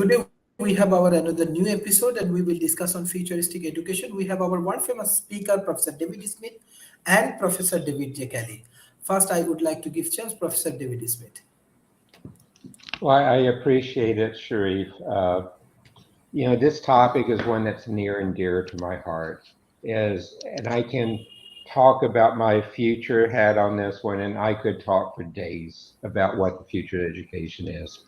Today we have our another new episode and we will discuss on futuristic education. We have our one famous speaker, Professor David Smith and Professor David J. Kelly. First, I would like to give chance Professor David Smith. Well, I appreciate it, Sharif. This topic is one that's near and dear to my heart. And I can talk about my future hat on this one, and I could talk for days about what the future of education is.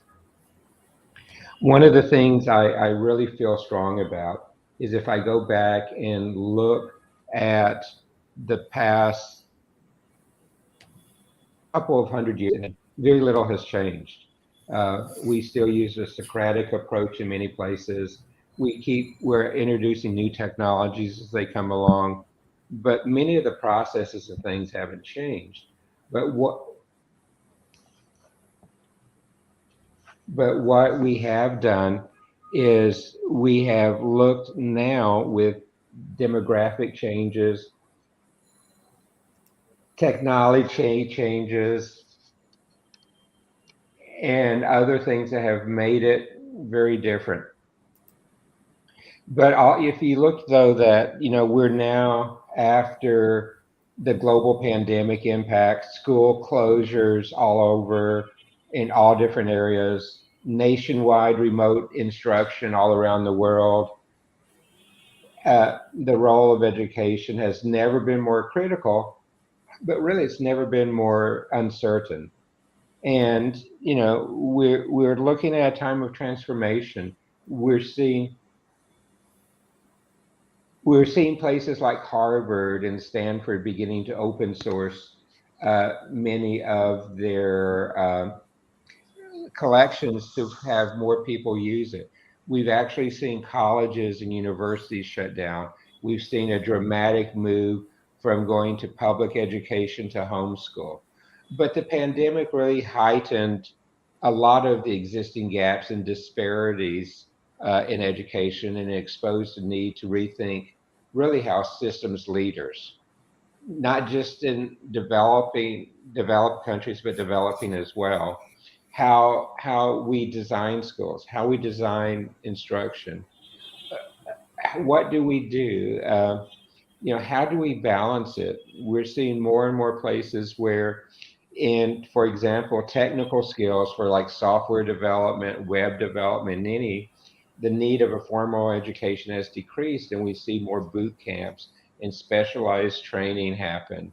One of the things I really feel strong about is if I go back and look at the past couple of hundred years, and very little has changed. We still use a Socratic approach in many places. We're introducing new technologies as they come along, but many of the processes and things haven't changed. But what we have done is we have looked now with demographic changes, technology changes, and other things that have made it very different. But if you look though that, we're now after the global pandemic impact, school closures all over in all different areas, nationwide remote instruction all around the world. The role of education has never been more critical, but really it's never been more uncertain. And we're looking at a time of transformation. We're seeing places like Harvard and Stanford beginning to open source many of their collections to have more people use it. We've actually seen colleges and universities shut down. We've seen a dramatic move from going to public education to homeschool. But the pandemic really heightened a lot of the existing gaps and disparities in education, and exposed the need to rethink really how systems leaders, not just in developed countries, but developing as well, how we design schools, how we design instruction. What do we do? How do we balance it? We're seeing more and more places where, for example, technical skills for like software development, web development, the need of a formal education has decreased, and we see more boot camps and specialized training happen.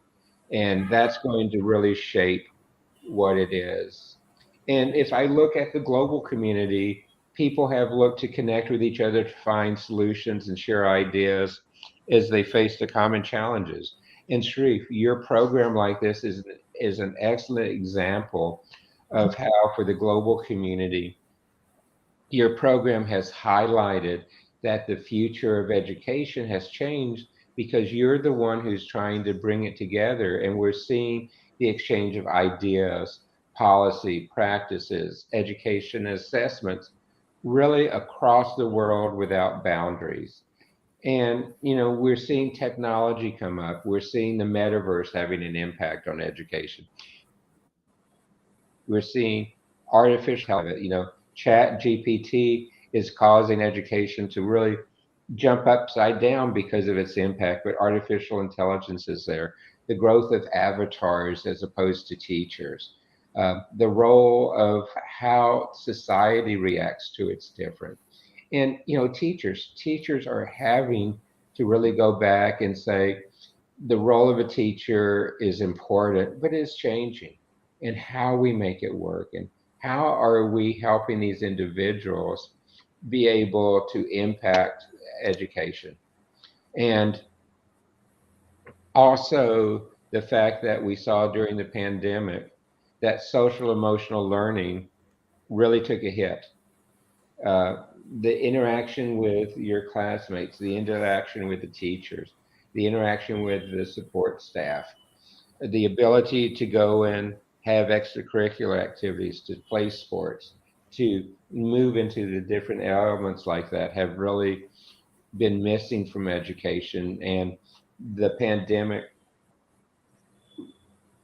And that's going to really shape what it is. And if I look at the global community, people have looked to connect with each other to find solutions and share ideas as they face the common challenges. And Sharif, your program like this is an excellent example of how, for the global community, your program has highlighted that the future of education has changed because you're the one who's trying to bring it together. And we're seeing the exchange of ideas, policy, practices, education assessments really across the world without boundaries. And, we're seeing technology come up. We're seeing the metaverse having an impact on education. We're seeing artificial intelligence, Chat GPT is causing education to really jump upside down because of its impact, but artificial intelligence is there. The growth of avatars as opposed to teachers. The role of how society reacts to it's different. And, teachers are having to really go back and say the role of a teacher is important, but it's changing, and how we make it work, and how are we helping these individuals be able to impact education. And also the fact that we saw during the pandemic that social emotional learning really took a hit. The interaction with your classmates, the interaction with the teachers, the interaction with the support staff, the ability to go and have extracurricular activities, to play sports, to move into the different elements like that have really been missing from education. And the pandemic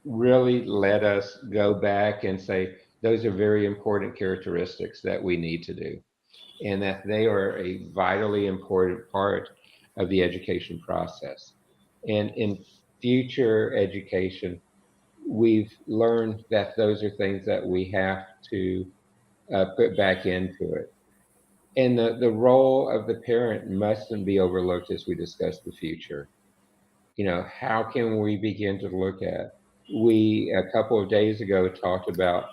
really let us go back and say, those are very important characteristics that we need to do. and that they are a vitally important part of the education process. And in future education, we've learned that those are things that we have to put back into it. And the role of the parent mustn't be overlooked as we discuss the future. How can we begin to look at? We, a couple of days ago, talked about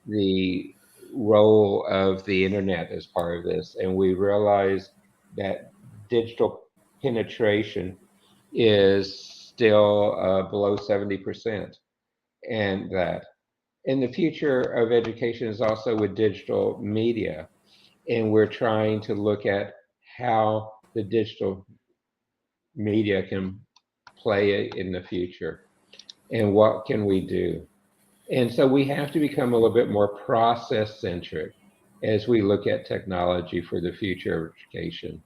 the role of the internet as part of this, and we realized that digital penetration is still below 70%. And that in the future of education is also with digital media. And we're trying to look at how the digital media can play in the future and what can we do. And so we have to become a little bit more process centric as we look at technology for the future of education,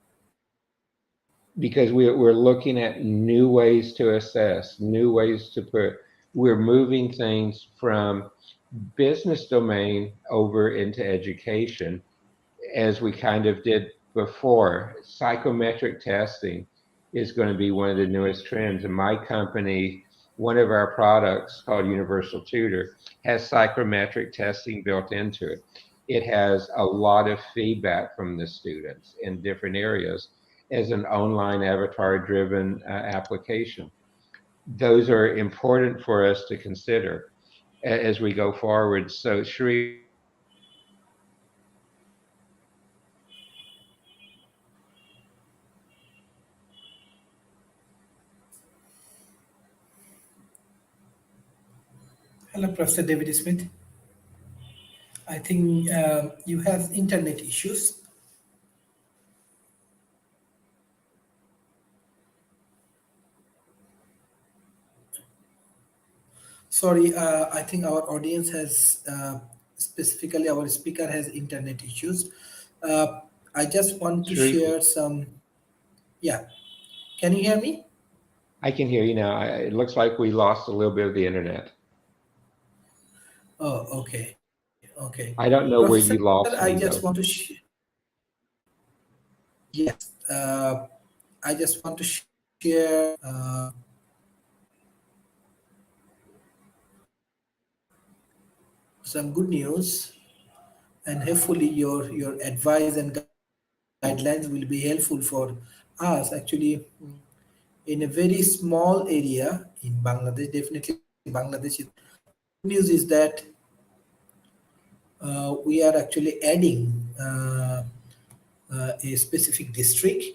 because we're looking at new ways to assess, new ways to we're moving things from business domain over into education, as we kind of did before. Psychometric testing is going to be one of the newest trends. In my company, one of our products called Universal Tutor has psychometric testing built into it. It has a lot of feedback from the students in different areas as an online avatar driven application. Those are important for us to consider as we go forward. So, Sharif, I think one of the things that we have to consider is Hello, Professor David Smith. I think you have internet issues. Sorry, I think our audience has, specifically our speaker has internet issues. Uh, I just want to Sharif, share some, yeah. Can you hear me? I can hear you now. It looks like we lost a little bit of the internet. Oh, okay, okay. I don't know Professor, where I you just lost want to me though. yes, I just want to share some good news, and hopefully your advice and guidelines will be helpful for us. Actually, in a very small area in Bangladesh, definitely Bangladesh is the good news is that we are actually adding a specific district,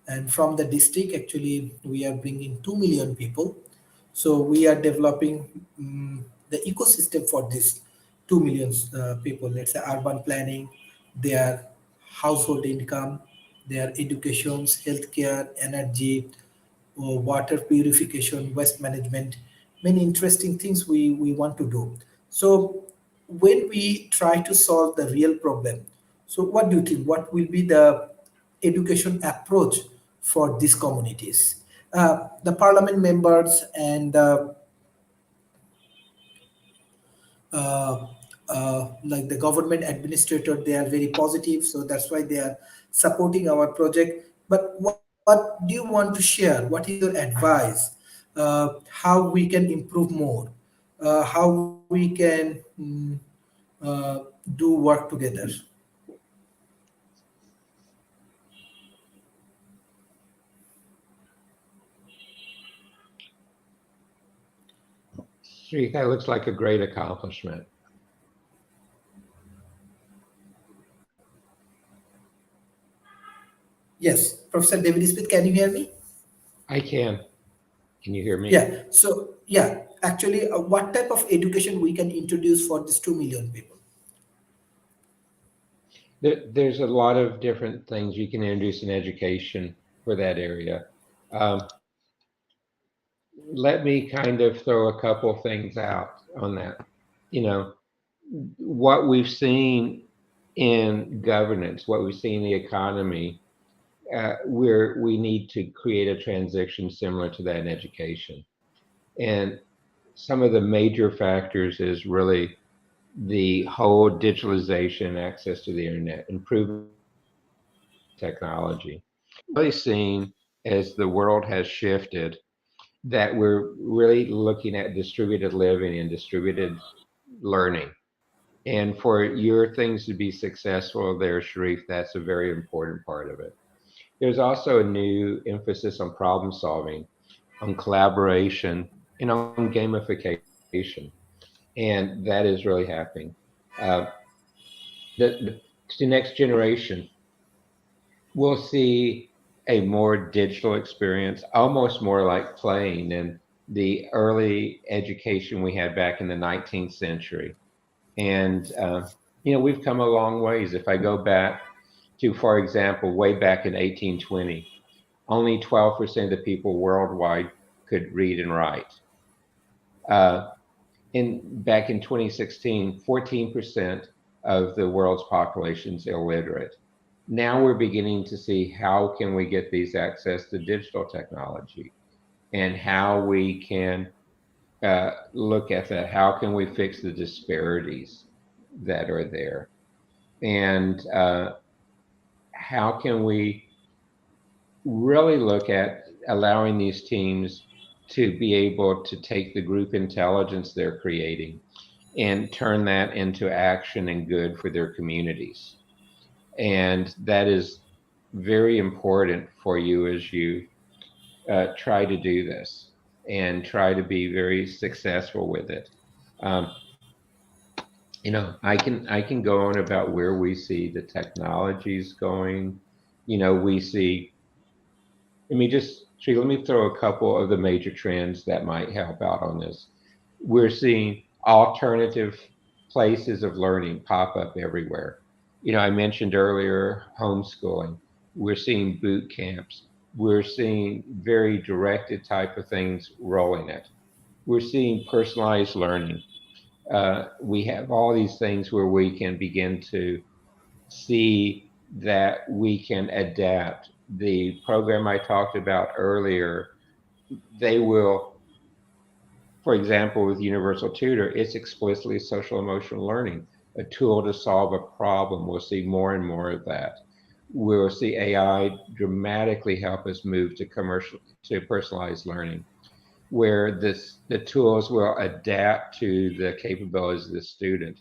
and from the district actually we are bringing 2 million people. So we are developing the ecosystem for this 2 million people, let's say urban planning, their household income, their educations, healthcare, energy, water purification, waste management, many interesting things we want to do. So when we try to solve the real problem, so what do you think? What will be the education approach for these communities? The parliament members and the uh, like the government administrator, they are very positive, so that's why they are supporting our project. But what do you want to share? What is your advice? How we can improve more? How we can do work together? Sharif, that looks like a great accomplishment. Yes, Professor David Smith, can you hear me? I can. Can you hear me? Yeah. So yeah, actually, what type of education we can introduce for these 2 million people? There's a lot of different things you can introduce in education for that area. Um, Let me kind of throw a couple things out on that. You know, what we've seen in governance, what we've seen in the economy, we need to create a transition similar to that in education. And some of the major factors is really the whole digitalization, access to the internet, improving technology. Really seeing as the world has shifted that we're really looking at distributed living and distributed learning. And for your things to be successful there, Sharif, that's a very important part of it. There's also a new emphasis on problem solving, on collaboration, and on gamification. And that is really happening. Uh, the next generation will see a more digital experience, almost more like playing than the early education we had back in the 19th century. And, we've come a long ways. If I go back to, for example, way back in 1820, only 12% of the people worldwide could read and write. Uh, back in 2016, 14% of the world's population is illiterate. Now we're beginning to see how can we get these access to digital technology and how we can look at that. How can we fix the disparities that are there? And how can we really look at allowing these teams to be able to take the group intelligence they're creating and turn that into action and good for their communities. And that is very important for you as you try to do this and try to be very successful with it. Um, I can go on about where we see the technologies going. We see. Let me throw a couple of the major trends that might help out on this. We're seeing alternative places of learning pop up everywhere. I mentioned earlier homeschooling. We're seeing boot camps. We're seeing very directed type of things rolling it. We're seeing personalized learning. We have all these things where we can begin to see that we can adapt. The program I talked about earlier, they will, for example, with Universal Tutor, it's explicitly social emotional learning, a tool to solve a problem. We'll see more and more of that. We'll see AI dramatically help us move to personalized learning, where the tools will adapt to the capabilities of the student.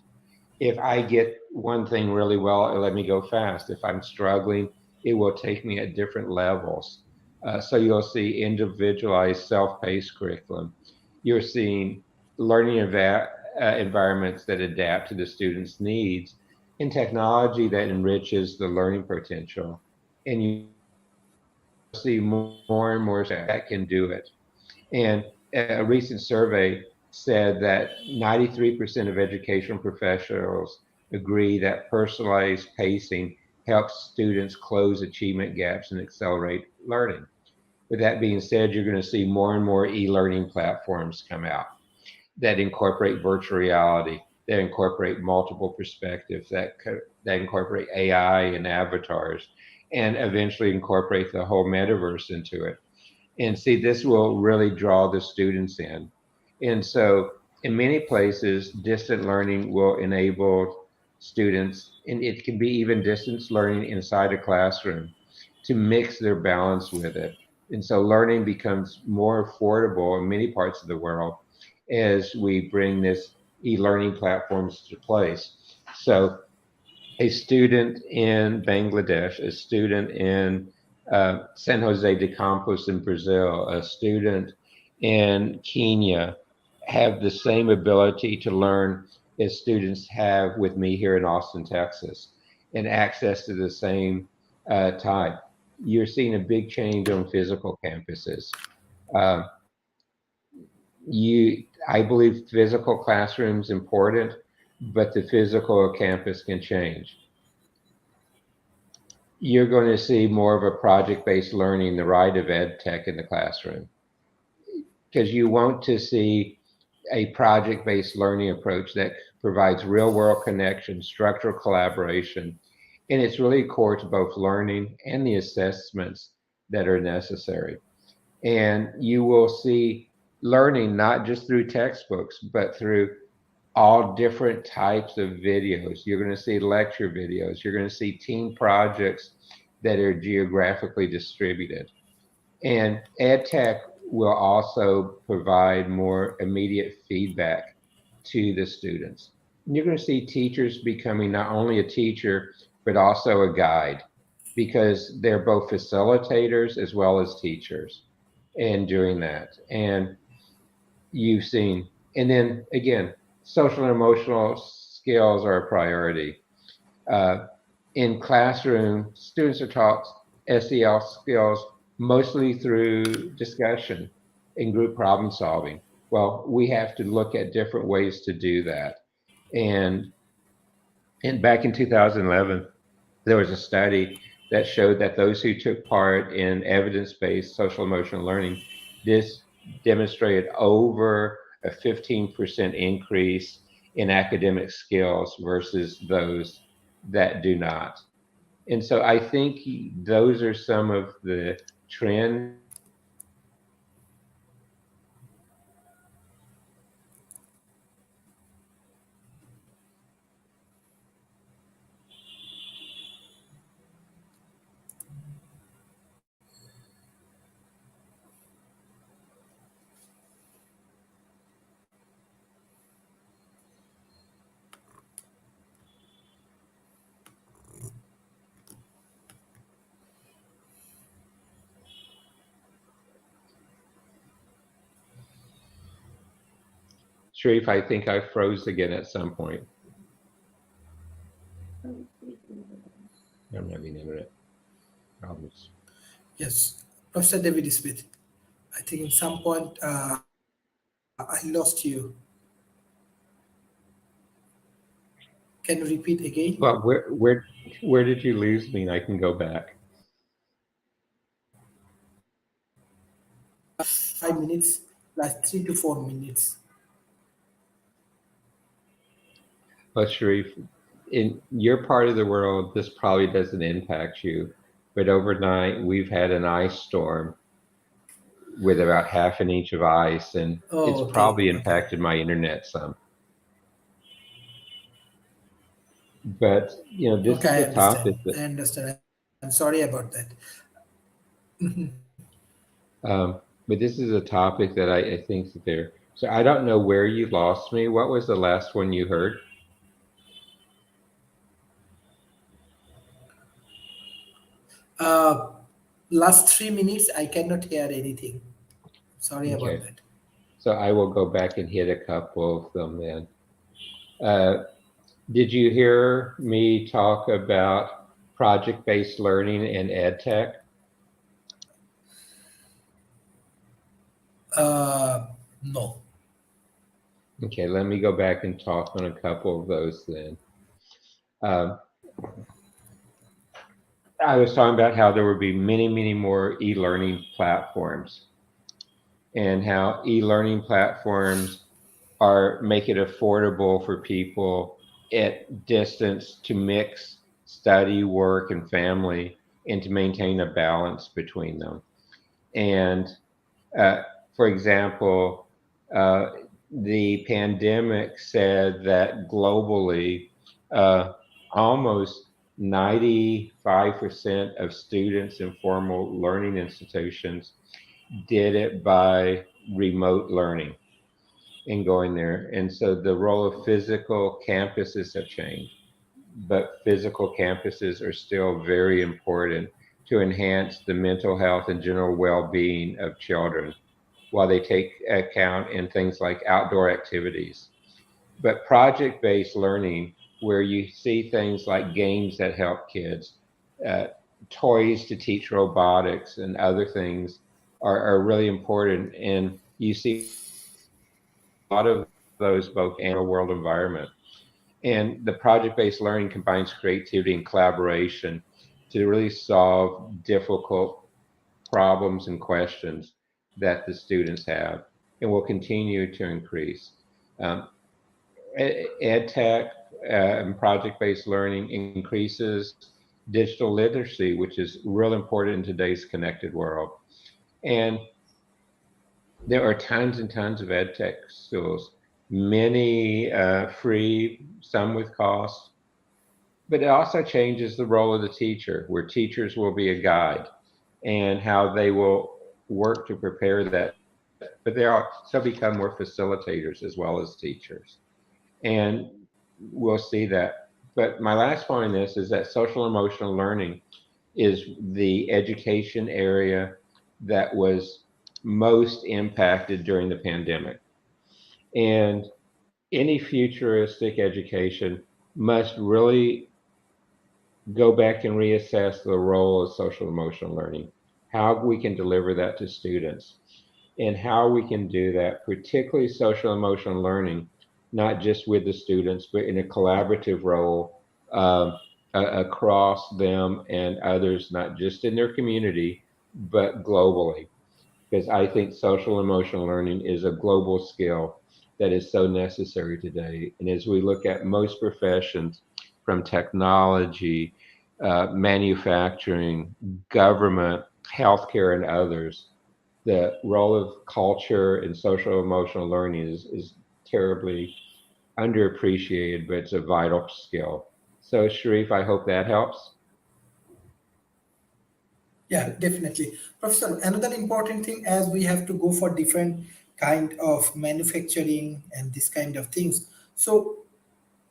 If I get one thing really well, it'll let me go fast. If I'm struggling, it will take me at different levels. So you'll see individualized self-paced curriculum. You're seeing learning environments that adapt to the student's needs and technology that enriches the learning potential. And you see more and more that can do it. And a recent survey said that 93% of educational professionals agree that personalized pacing helps students close achievement gaps and accelerate learning. With that being said, you're going to see more and more e-learning platforms come out that incorporate virtual reality, that incorporate multiple perspectives, that incorporate AI and avatars, and eventually incorporate the whole metaverse into it. And see, this will really draw the students in. And so, in many places, distant learning will enable students, and it can be even distance learning inside a classroom, to mix their balance with it. And so, learning becomes more affordable in many parts of the world as we bring this e-learning platforms to place. So, a student in Bangladesh, a student in San Jose de Campos in Brazil, a student in Kenya have the same ability to learn as students have with me here in Austin, Texas, and access to the same type. You're seeing a big change on physical campuses. Uh, I believe physical classrooms important, but the physical campus can change. You're going to see more of a project-based learning, the right of ed tech in the classroom, because you want to see a project-based learning approach that provides real-world connection, structural collaboration, and it's really core to both learning and the assessments that are necessary. And you will see learning not just through textbooks, but through all different types of videos. You're going to see lecture videos. You're going to see team projects that are geographically distributed. And ed tech will also provide more immediate feedback to the students. And you're going to see teachers becoming not only a teacher, but also a guide, because they're both facilitators as well as teachers in doing that. And you've seen, and then again, social and emotional skills are a priority. Uh, in classroom, students are taught SEL skills mostly through discussion and group problem solving. Well, we have to look at different ways to do that. And and back in 2011, there was a study that showed that those who took part in evidence-based social emotional learning this demonstrated over a 15% increase in academic skills versus those that do not. And so I think those are some of the trends that are happening Sharif, I think I froze again at some point. I'm having internet problems. Yes, Professor David Smith. I think in some point I lost you. Can you repeat again? Well, where did you lose me? I can go back. 5 minutes, like 3 to 4 minutes. Well, Sharif, in your part of the world, this probably doesn't impact you, but overnight we've had an ice storm with about half an inch of ice, and it's Oh, okay, probably okay. impacted my internet some. But this Okay, is I a understand. topic that I understand. I'm sorry about that. but this is a topic that I think that there. So I don't know where you lost me. What was the last one you heard? Uh, Last 3 minutes, I cannot hear anything. Sorry about Okay, that. so I will go back and hit a couple of them then. Uh, did you hear me talk about project-based learning and ed tech? No. Okay, let me go back and talk on a couple of those then. Um, I was talking about how there would be many, many more e-learning platforms and how e-learning platforms are make it affordable for people at distance to mix study, work, and family and to maintain a balance between them. And uh, for example, uh, the pandemic said that globally, uh, almost 95% of students in formal learning institutions did it by remote learning and going there. And so the role of physical campuses have changed, but physical campuses are still very important to enhance the mental health and general well-being of children while they take account in things like outdoor activities. But project-based learning, where you see things like games that help kids, uh, toys to teach robotics and other things are really important. And you see a lot of those both in the real world environment. And the project-based learning combines creativity and collaboration to really solve difficult problems and questions that the students have and will continue to increase. Um, ed tech and project-based learning increases digital literacy, which is real important in today's connected world. And there are tons and tons of ed tech tools, many free, some with cost. but it also changes the role of the teacher, where teachers will be a guide and how they will work to prepare that. But they also become more facilitators as well as teachers. And we'll see that. But my last point on this is that social emotional learning is the education area that was most impacted during the pandemic. And any futuristic education must really go back and reassess the role of social emotional learning, how we can deliver that to students, and how we can do that, particularly social emotional learning, not just with the students, but in a collaborative role across them and others, not just in their community, but globally. Because I think social emotional learning is a global skill that is so necessary today. And as we look at most professions, from technology, manufacturing, government, healthcare, and others, the role of culture and social emotional learning is terribly underappreciated, but it's a vital skill. So, Sharif, I hope that helps. Yeah, definitely. Professor, another important thing as we have to go for different kind of manufacturing and this kind of things. So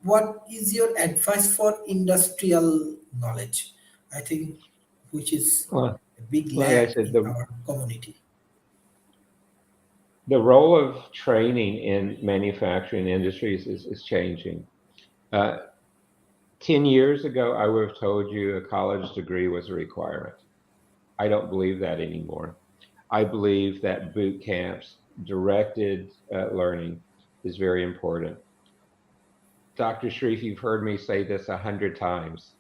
what is your advice for industrial knowledge? I think which is Well, a big like I lack said, in our community. the role of training in manufacturing industries is changing. Uh, 10 years ago, I would have told you a college degree was a requirement. I don't believe that anymore. I believe that boot camps, directed learning is very important. Dr. Sharif, you've heard me say this 100 times.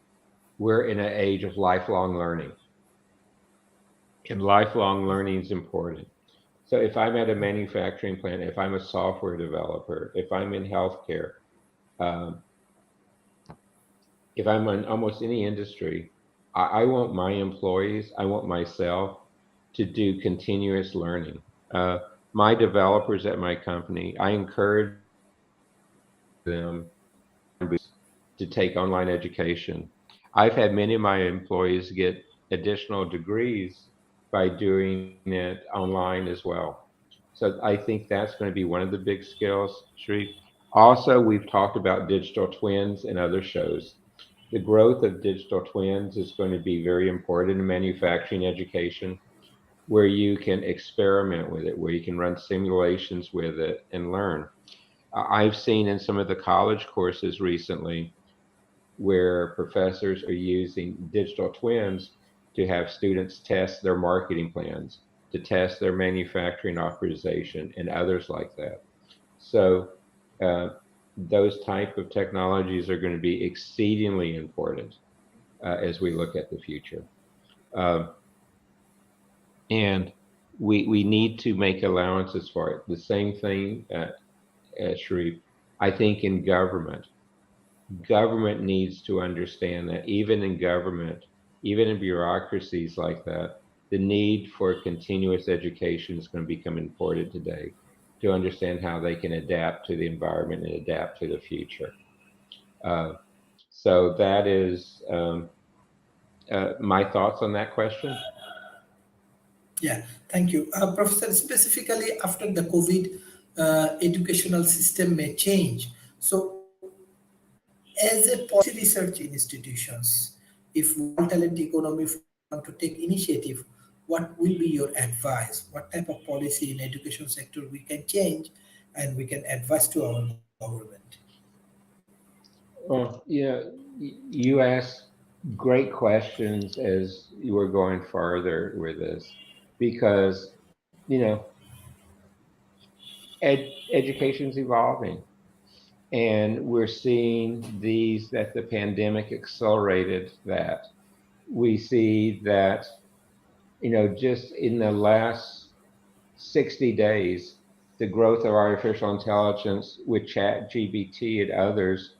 We're in an age of lifelong learning, and lifelong learning is important. So if I'm at a manufacturing plant, if I'm a software developer, if I'm in healthcare, um, if I'm in almost any industry, I want my employees, I want myself to do continuous learning. Uh, my developers at my company, I encourage them to take online education. I've had many of my employees get additional degrees by doing it online as well. So I think that's going to be one of the big skills, Sharif. Also, we've talked about digital twins in other shows. The growth of digital twins is going to be very important in manufacturing education, where you can experiment with it, where you can run simulations with it and learn. I've seen in some of the college courses recently where professors are using digital twins to have students test their marketing plans, to test their manufacturing authorization, and others like that. So uh, those type of technologies are going to be exceedingly important as we look at the future. Um, and we need to make allowances for it. The same thing, Sharif, I think in government needs to understand that even in government, even in bureaucracies like that, the need for continuous education is going to become important today to understand how they can adapt to the environment and adapt to the future. Uh, so that is my thoughts on that question. Yeah, thank you. Professor, specifically after the COVID, educational system may change. So as a policy research institutions, if one talent economy want to take initiative, what will be your advice? What type of policy in education sector we can change and we can advise to our government? Well, you asked great questions as you were going further with this, because you know education's evolving, and we're seeing these that the pandemic accelerated that. We see that just in the last 60 days, the growth of artificial intelligence with chat gpt and others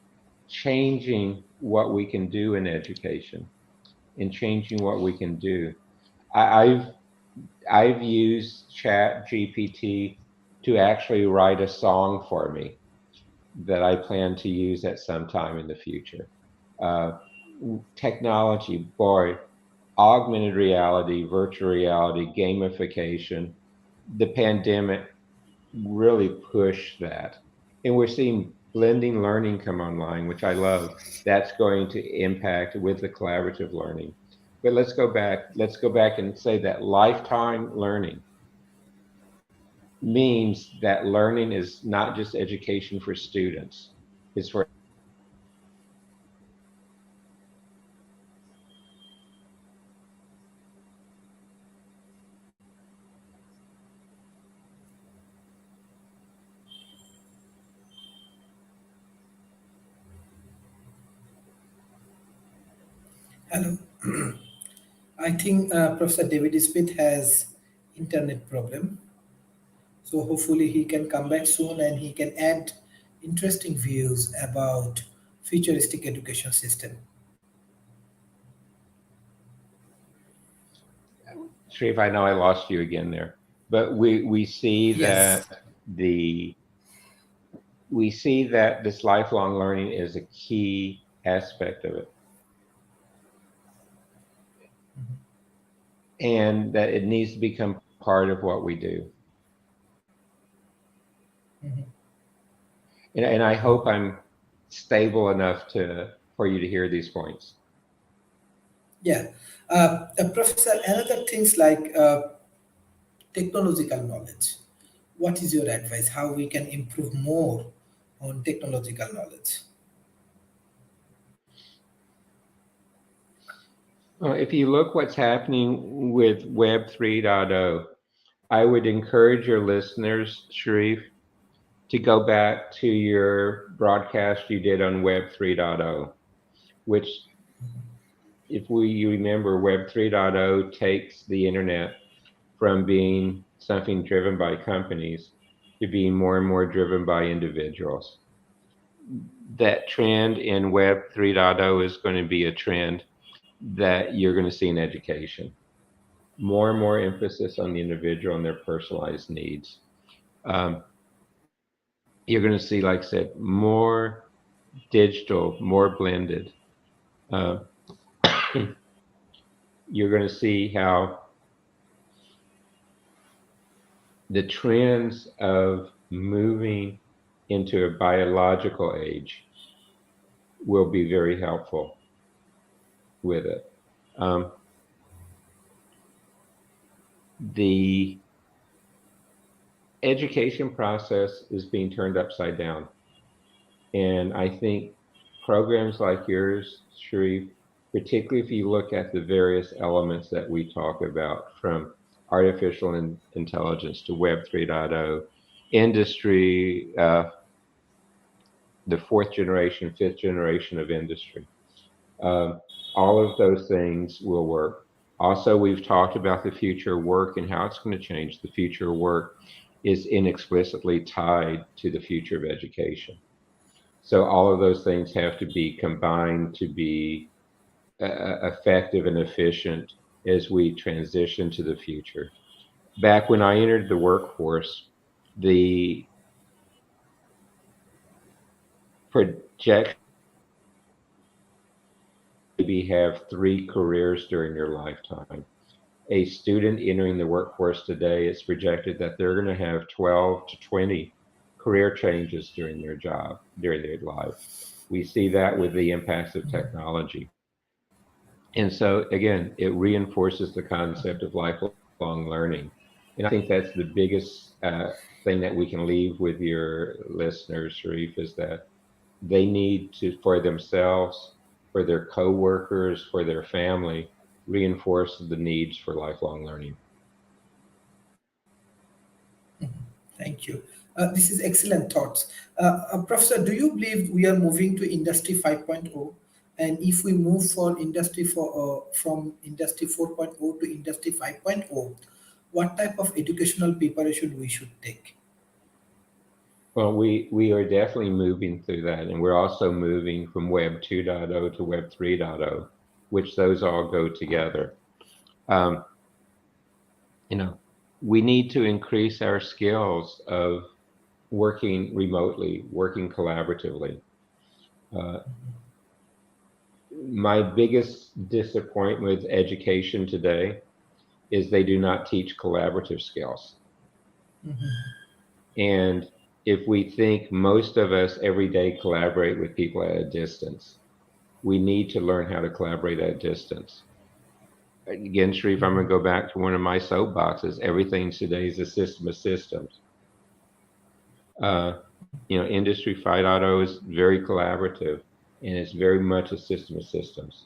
changing what we can do in education and changing what we can do. I've used chat gpt to actually write a song for me that I plan to use at some time in the future. technology, boy, augmented reality, virtual reality, gamification, the pandemic really pushed that. And we're seeing blending learning come online, which I love. That's going to impact with the collaborative learning. But let's go back and say that lifetime learning means that learning is not just education for students, it's for Hello. I think Professor David Smith has internet problem. So hopefully he can come back soon and he can add interesting views about futuristic education system. Sharif, I know I lost you again there, but we see Yes. that the we see that this lifelong learning is a key aspect of it, and that it needs to become part of what we do. Mhm. And I hope I'm stable enough to for you to hear these points. Yeah. Professor, another things like technological knowledge. What is your advice? How we can improve more on technological knowledge? If you look what's happening with Web 3.0, I would encourage your listeners, Sharif, to go back to your broadcast you did on Web 3.0, which, if you remember, Web 3.0 takes the internet from being something driven by companies to being more and more driven by individuals. That trend in Web 3.0 is going to be a trend that you're going to see in education. More and more emphasis on the individual and their personalized needs. Um, you're going to see, like I said, more digital, more blended. Uh, you're going to see how the trends of moving into a biological age will be very helpful with it. Um, the education process is being turned upside down. And I think programs like yours, Sharif, particularly if you look at the various elements that we talk about, from artificial intelligence to Web 3.0, industry, the fourth generation, fifth generation of industry, um, all of those things will work. Also, we've talked about the future of work and how it's going to change. The future of work is inexplicably tied to the future of education. So all of those things have to be combined to be effective and efficient as we transition to the future. Back when I entered the workforce, the projection maybe have 3 careers during your lifetime. A student entering the workforce today, it's projected that they're going to have 12 to 20 career changes during their life. We see that with the impacts of technology. And so, again, it reinforces the concept of lifelong learning. And I think that's the biggest thing that we can leave with your listeners, Sharif, is that they need to, for themselves, for their coworkers, for their family, reinforce the needs for lifelong learning. Thank you. This is excellent thoughts. Professor, do you believe we are moving to Industry 5.0? And if we move from Industry 4.0 to Industry 5.0, what type of educational preparation we should take? Well, we are definitely moving through that, and we're also moving from Web 2.0 to Web 3.0, which those all go together. Um, you know, we need to increase our skills of working remotely, working collaboratively. Uh, my biggest disappointment with education today is they do not teach collaborative skills. And if we think most of us every day collaborate with people at a distance, we need to learn how to collaborate at a distance. Again, Sharif, I'm going to go back to one of my soapboxes. Everything today is a system of systems. Industry 5.0 is very collaborative, and it's very much a system of systems.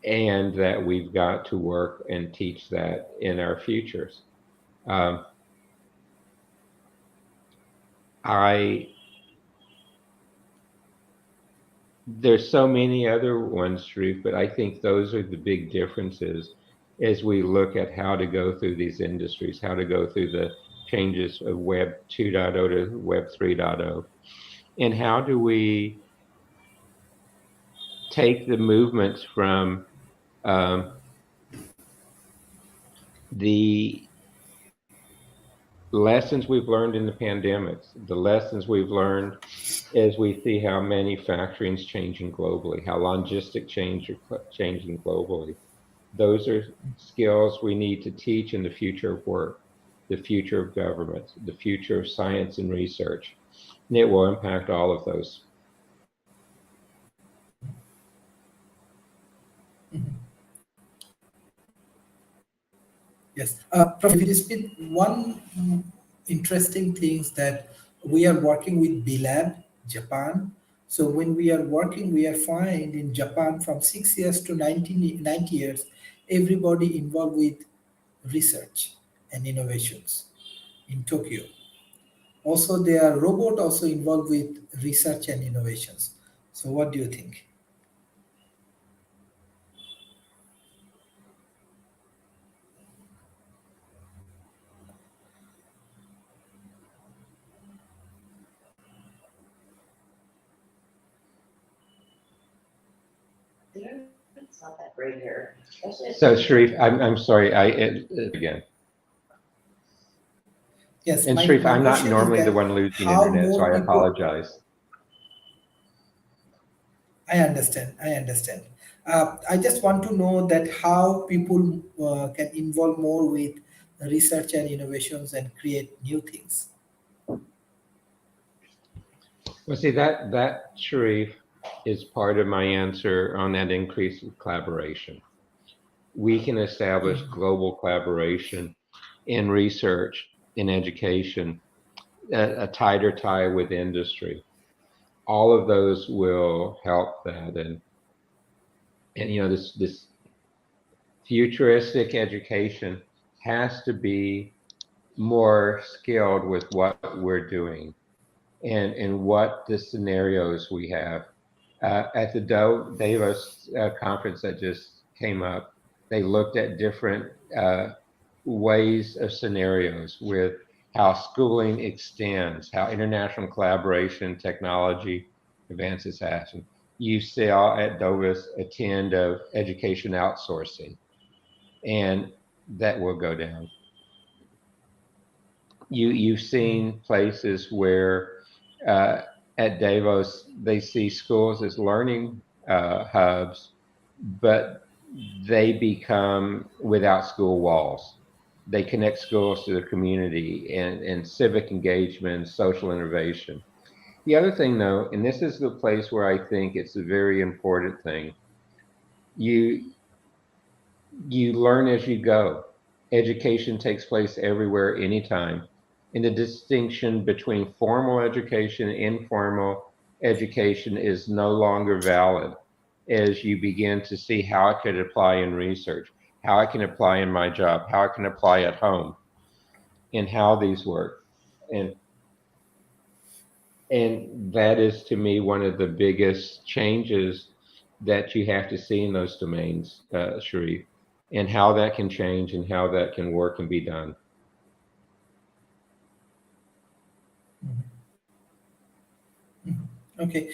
And that we've got to work and teach that in our futures. There's so many other ones, Sharif, but I think those are the big differences as we look at how to go through these industries, how to go through the changes of Web 2.0 to Web 3.0, and how do we take the movements from the lessons we've learned in the pandemics, the lessons we've learned as we see how manufacturing is changing globally, how logistic change are changing globally. Those are skills we need to teach in the future of work, the future of government, the future of science and research. And it will impact all of those. Yes. Professor David, one interesting thing is that we are working with B-Lab, Japan. So when we are working, we are find in Japan from 6 years to 90 years, everybody involved with research and innovations in Tokyo. Also, there are robot also involved with research and innovations. So what do you think? It's not that great here. So Sharif, I'm sorry, again. Yes, And my Sharif, I'm not question is normally the that one losing how internet, so more I people. apologize. I understand. I understand. I just want to know that how people can involve more with research and innovations and create new things. Well, see, that Sharif is part of my answer on that increase of collaboration. We can establish global collaboration in research, in education, a tighter tie with industry. All of those will help that, and this futuristic education has to be more skilled with what we're doing and what the scenarios we have. At the Davos conference that just came up, they looked at different ways of scenarios with how schooling extends, how international collaboration, technology advances action. You saw at Davos a trend of education outsourcing, and that will go down. You've seen places where at Davos they see schools as learning hubs, but they become without school walls. They connect schools to the community and civic engagement and social innovation. The other thing though, and this is the place where I think it's a very important thing, you learn as you go. Education takes place everywhere, anytime. And the distinction between formal education and informal education is no longer valid as you begin to see how it could apply in research, how it can apply in my job, how it can apply at home, and how these work. And that is to me one of the biggest changes that you have to see in those domains, Sharif, and how that can change and how that can work and be done. Okay.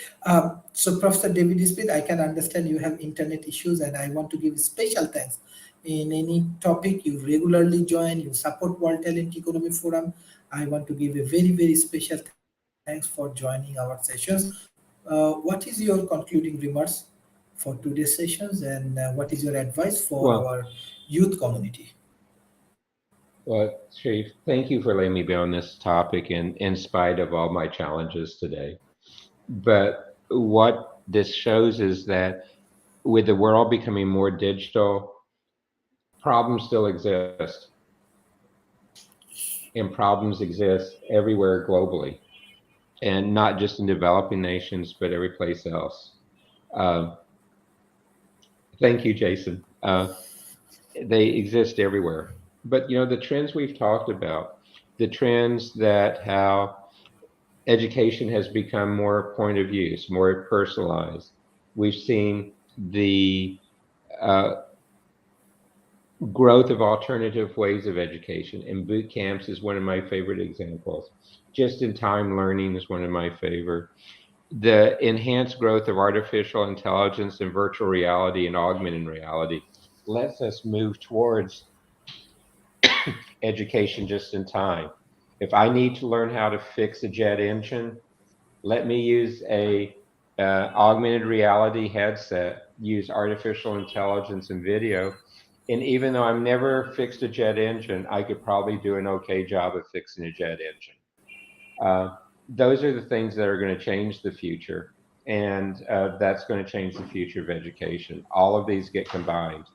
So Professor David Smith, I can understand you have internet issues, and I want to give special thanks. In any topic you regularly join, you support World Talent Economy Forum. I want to give a very, very special thanks for joining our sessions. What is your concluding remarks for today's sessions, and what is your advice for Well, our youth community? well, Sharif, thank you for letting me be on this topic in spite of all my challenges today. But what this shows is that with the world becoming more digital, problems still exist, and problems exist everywhere globally, and not just in developing nations, but every place else. Uh, Thank you, Jason. They exist everywhere. But the trends we've talked about, the trends that how education has become more point of use, more personalized. We've seen the uh, growth of alternative ways of education, and boot camps is one of my favorite examples. Just in time learning is one of my favorite. The enhanced growth of artificial intelligence and virtual reality and augmented reality lets us move towards education just in time. If I need to learn how to fix a jet engine, let me use a augmented reality headset, use artificial intelligence and video. And even though I've never fixed a jet engine, I could probably do an okay job of fixing a jet engine. Uh, those are the things that are going to change the future. And that's going to change the future of education. All of these get combined.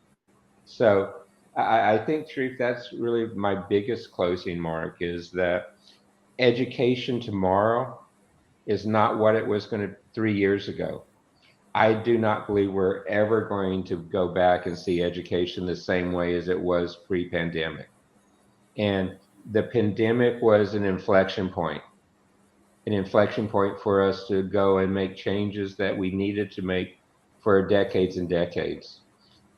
So I think, Sharif, that's really my biggest closing mark is that education tomorrow is not what it was going to 3 years ago. I do not believe we're ever going to go back and see education the same way as it was pre-pandemic. And the pandemic was an inflection point for us to go and make changes that we needed to make for decades and decades.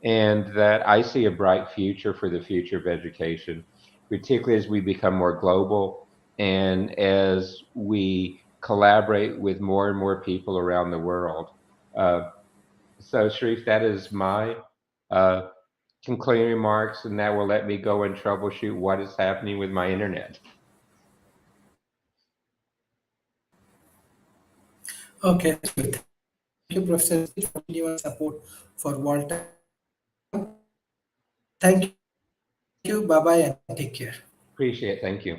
And that I see a bright future for the future of education, particularly as we become more global and as we collaborate with more and more people around the world. Uh, so, Sharif, that is my uh, concluding remarks, and that will let me go and troubleshoot what is happening with my internet. Okay, thank you. Thank you, Professor, for continuous support for Walter. Thank you, bye bye, and take care. Appreciate it. Thank you.